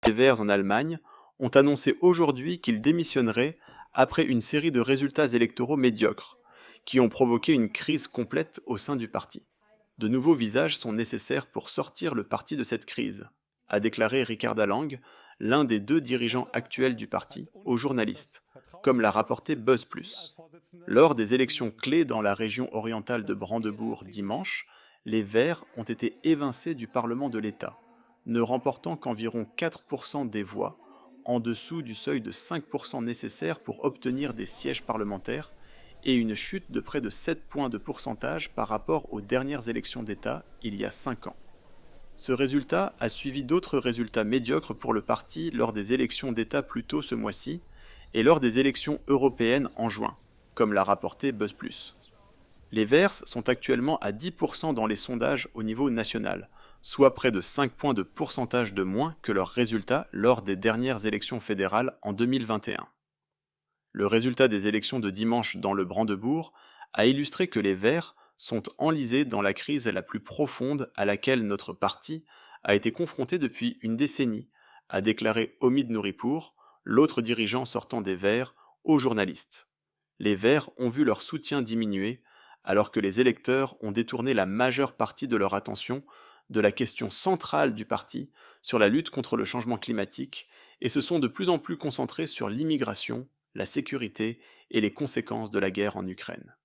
Les Verts en Allemagne ont annoncé aujourd'hui qu'ils démissionneraient après une série de résultats électoraux médiocres, qui ont provoqué une crise complète au sein du parti. De nouveaux visages sont nécessaires pour sortir le parti de cette crise, a déclaré Ricarda Lang, l'un des deux dirigeants actuels du parti, aux journalistes, comme l'a rapporté BuzzPlus. Lors des élections clés dans la région orientale de Brandebourg dimanche, les Verts ont été évincés du Parlement de l'État, ne remportant qu'environ 4% des voix, en dessous du seuil de 5% nécessaire pour obtenir des sièges parlementaires, et une chute de près de 7 points de pourcentage par rapport aux dernières élections d'État il y a 5 ans. Ce résultat a suivi d'autres résultats médiocres pour le parti lors des élections d'État plus tôt ce mois-ci et lors des élections européennes en juin, comme l'a rapporté BuzzPlus. Les Verts sont actuellement à 10% dans les sondages au niveau national, soit près de 5 points de pourcentage de moins que leurs résultats lors des dernières élections fédérales en 2021. Le résultat des élections de dimanche dans le Brandebourg a illustré que les Verts sont enlisés dans la crise la plus profonde à laquelle notre parti a été confronté depuis une décennie, a déclaré Omid Nouripour, l'autre dirigeant sortant des Verts, aux journalistes. Les Verts ont vu leur soutien diminuer, alors que les électeurs ont détourné la majeure partie de leur attention de la question centrale du parti sur la lutte contre le changement climatique et se sont de plus en plus concentrés sur l'immigration, la sécurité et les conséquences de la guerre en Ukraine.